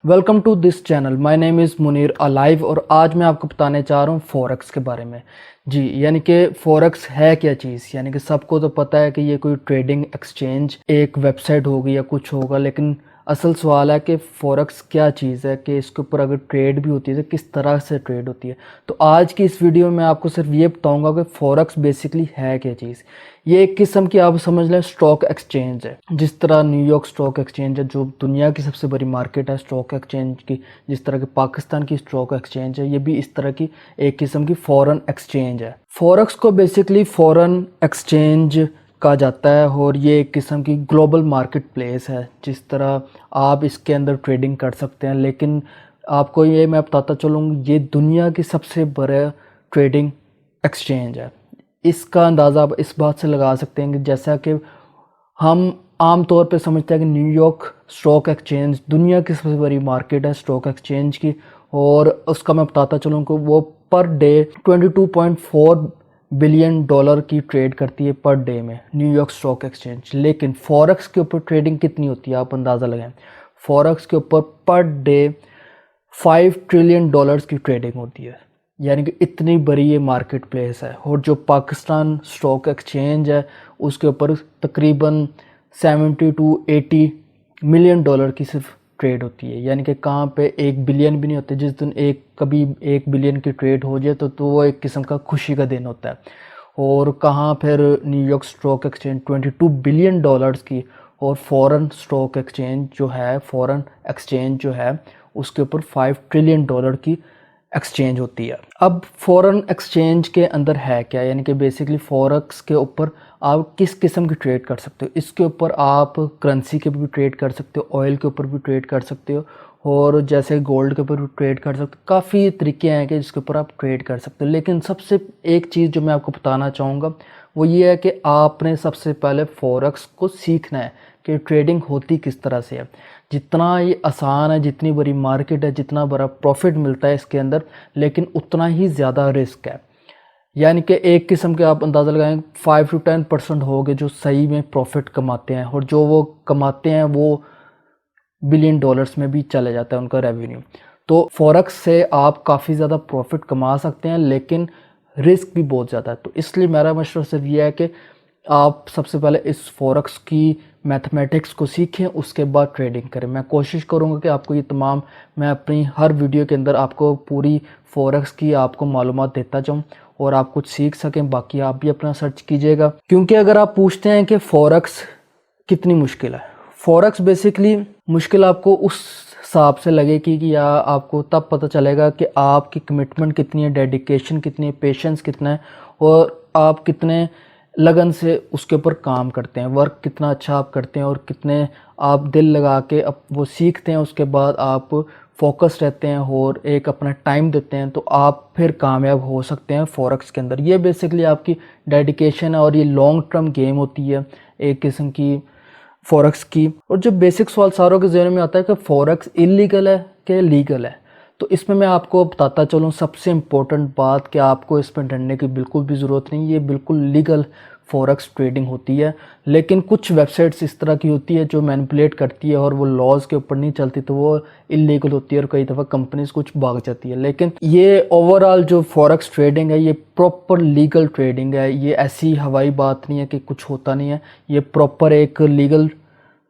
Welcome to this channel. My name is Munir अलाइव और आज मैं आपको बताने चाह रहा हूँ फॉरेक्स के बारे में। जी, यानी कि फॉरेक्स है क्या चीज़। यानी कि सबको तो पता है कि ये कोई ट्रेडिंग एक्सचेंज एक वेबसाइट होगी या कुछ होगा, लेकिन असल सवाल है कि फ़ॉरेक्स क्या चीज़ है, कि इसके ऊपर अगर ट्रेड भी होती है तो किस तरह से ट्रेड होती है। तो आज की इस वीडियो में आपको सिर्फ ये बताऊंगा कि फ़ॉरेक्स बेसिकली है क्या चीज़। ये एक किस्म की आप समझ लें स्टॉक एक्सचेंज है। जिस तरह न्यूयॉर्क स्टॉक एक्सचेंज है जो दुनिया की सबसे बड़ी मार्केट है स्टॉक एक्सचेंज की, जिस तरह के पाकिस्तान की स्टॉक एक्सचेंज है, ये भी इस तरह की एक किस्म की फॉरेन एक्सचेंज है। फॉरेक्स को बेसिकली फॉरेन एक्सचेंज कहा जाता है और ये एक किस्म की ग्लोबल मार्केट प्लेस है। जिस तरह आप इसके अंदर ट्रेडिंग कर सकते हैं, लेकिन आपको ये मैं बताता चलूँ, ये दुनिया की सबसे बड़ा ट्रेडिंग एक्सचेंज है। इसका अंदाज़ा आप इस बात से लगा सकते हैं कि जैसा कि हम आम तौर पे समझते हैं कि न्यूयॉर्क स्टॉक एक्सचेंज दुनिया की सबसे बड़ी मार्केट है स्टॉक एक्सचेंज की, और उसका मैं बताता चलूँ कि वो पर डे 22.4 बिलियन डॉलर की ट्रेड करती है पर डे में न्यूयॉर्क स्टॉक एक्सचेंज। लेकिन फॉरेक्स के ऊपर ट्रेडिंग कितनी होती है आप अंदाज़ा लगाएं। फॉरेक्स के ऊपर पर डे 5 ट्रिलियन डॉलर्स की ट्रेडिंग होती है। यानी कि इतनी बड़ी ये मार्केट प्लेस है। और जो पाकिस्तान स्टॉक एक्सचेंज है उसके ऊपर तकरीबन 70 टू 80 मिलियन डॉलर की सिर्फ ट्रेड होती है। यानी कि कहाँ पे 1 बिलियन भी नहीं होते। जिस दिन कभी 1 बिलियन की ट्रेड हो जाए तो वो एक किस्म का खुशी का दिन होता है। और कहाँ फिर New York stock exchange 22 billion dollars की, और फॉरेन स्टॉक एक्सचेंज जो है फॉरेन एक्सचेंज जो है उसके ऊपर 5 ट्रिलियन डॉलर की एक्सचेंज होती है। अब फॉरेन एक्सचेंज के अंदर है क्या, यानी कि बेसिकली फॉरेक्स के ऊपर आप किस किस्म की ट्रेड कर सकते हो। इसके ऊपर आप करेंसी के ऊपर भी ट्रेड कर सकते हो, ऑयल के ऊपर भी ट्रेड कर सकते हो, और जैसे गोल्ड के ऊपर भी ट्रेड कर सकते हो। काफ़ी तरीके हैं कि जिसके ऊपर आप ट्रेड कर सकते हो। लेकिन सबसे एक चीज़ जो मैं आपको बताना चाहूँगा वो ये है कि आपने सबसे पहले फॉरेक्स को सीखना है कि ट्रेडिंग होती किस तरह से है। जितना ये आसान है, जितनी बड़ी मार्केट है, जितना बड़ा प्रॉफिट मिलता है इसके अंदर, लेकिन उतना ही ज़्यादा रिस्क है। यानी कि एक किस्म के आप अंदाज़ा लगाएं 5 टू 10% हो गए जो सही में प्रॉफिट कमाते हैं, और जो वो कमाते हैं वो बिलियन डॉलर्स में भी चले जाता है उनका रेवेन्यू। तो फॉरेक्स से आप काफ़ी ज़्यादा प्रॉफिट कमा सकते हैं, लेकिन रिस्क भी बहुत ज़्यादा है। तो इसलिए मेरा मशवरा सिर्फ ये है कि आप सबसे पहले इस फॉरेक्स की मैथमेटिक्स को सीखें, उसके बाद ट्रेडिंग करें। मैं कोशिश करूंगा कि आपको ये तमाम, मैं अपनी हर वीडियो के अंदर आपको पूरी फॉरेक्स की आपको मालूमात देता जाऊं और आप कुछ सीख सकें। बाकी आप भी अपना सर्च कीजिएगा, क्योंकि अगर आप पूछते हैं कि फॉरेक्स कितनी मुश्किल है, फॉरेक्स बेसिकली मुश्किल आपको उस हिसाब से लगेगी कि या आपको तब पता चलेगा कि आपकी कमिटमेंट कितनी है, डेडिकेशन कितनी है, पेशेंस कितना है, और आप कितने लगन से उसके ऊपर काम करते हैं, वर्क कितना अच्छा आप करते हैं, और कितने आप दिल लगा के अब वो सीखते हैं। उसके बाद आप फोकस रहते हैं और एक अपना टाइम देते हैं, तो आप फिर कामयाब हो सकते हैं फॉरेक्स के अंदर। ये बेसिकली आपकी डेडिकेशन है और ये लॉन्ग टर्म गेम होती है एक किस्म की फॉरेक्स की। और जो बेसिक सवाल सारों के ज़हन में आता है कि फॉरेक्स इलीगल है कि लीगल है, तो इसमें मैं आपको बताता चलूँ सबसे इम्पोर्टेंट बात कि आपको इसमें डरने की बिल्कुल भी ज़रूरत नहीं। ये बिल्कुल लीगल फॉरेक्स ट्रेडिंग होती है। लेकिन कुछ वेबसाइट्स इस तरह की होती है जो मैनिपुलेट करती है और वो लॉज के ऊपर नहीं चलती, तो वो इलीगल होती है और कई दफ़ा कंपनीज कुछ भाग जाती है। लेकिन ये ओवरऑल जो फॉरेक्स ट्रेडिंग है ये प्रॉपर लीगल ट्रेडिंग है। ये ऐसी हवाई बात नहीं है कि कुछ होता नहीं है। ये प्रॉपर एक लीगल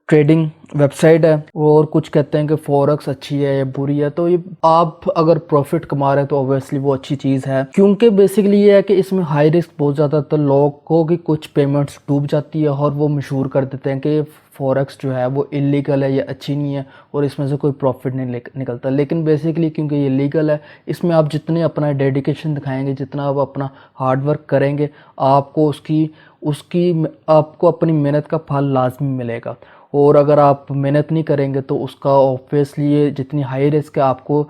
ट्रेडिंग वेबसाइट है। और कुछ कहते हैं कि फॉरेक्स अच्छी है या बुरी है, तो ये आप अगर प्रॉफिट कमा रहे हैं तो ऑब्वियसली वो अच्छी चीज़ है, क्योंकि बेसिकली ये है कि इसमें हाई रिस्क बहुत ज़्यादा। तो लोगों की कुछ पेमेंट्स डूब जाती है और वो मशहूर कर देते हैं कि फॉरेक्स जो है वो इलीगल है या अच्छी नहीं है और इसमें से कोई प्रॉफिट नहीं निकलता। लेकिन बेसिकली क्योंकि ये लीगल है, इसमें आप जितने अपना डेडिकेशन दिखाएंगे, जितना आप अपना हार्ड वर्क करेंगे, आपको उसकी उसकी आपको अपनी मेहनत का फल लाजमी मिलेगा। और अगर आप मेहनत नहीं करेंगे तो उसका ऑब्वियसली ये जितनी हाई रिस्क है आपको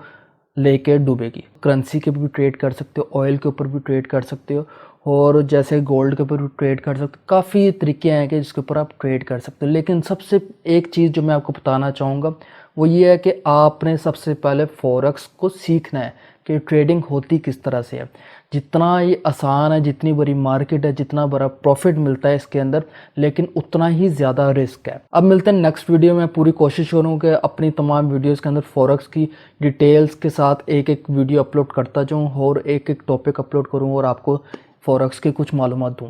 लेके डूबेगी। करेंसी के ऊपर भी ट्रेड कर सकते हो, ऑयल के ऊपर भी ट्रेड कर सकते हो, और जैसे गोल्ड के ऊपर भी ट्रेड कर सकते हो। काफ़ी तरीके हैं कि जिसके ऊपर आप ट्रेड कर सकते हो। लेकिन सबसे एक चीज़ जो मैं आपको बताना चाहूँगा वो ये है कि आपने सबसे पहले फॉरेक्स को सीखना है कि ट्रेडिंग होती किस तरह से है। जितना ये आसान है, जितनी बड़ी मार्केट है, जितना बड़ा प्रॉफिट मिलता है इसके अंदर, लेकिन उतना ही ज़्यादा रिस्क है। अब मिलते हैं नेक्स्ट वीडियो में। पूरी कोशिश करूँ कि अपनी तमाम वीडियोज़ के अंदर फॉरेक्स की डिटेल्स के साथ एक एक वीडियो अपलोड करता जाऊँ और एक एक टॉपिक अपलोड करूँ और आपको फॉरेक्स की कुछ मालूमात दूँ।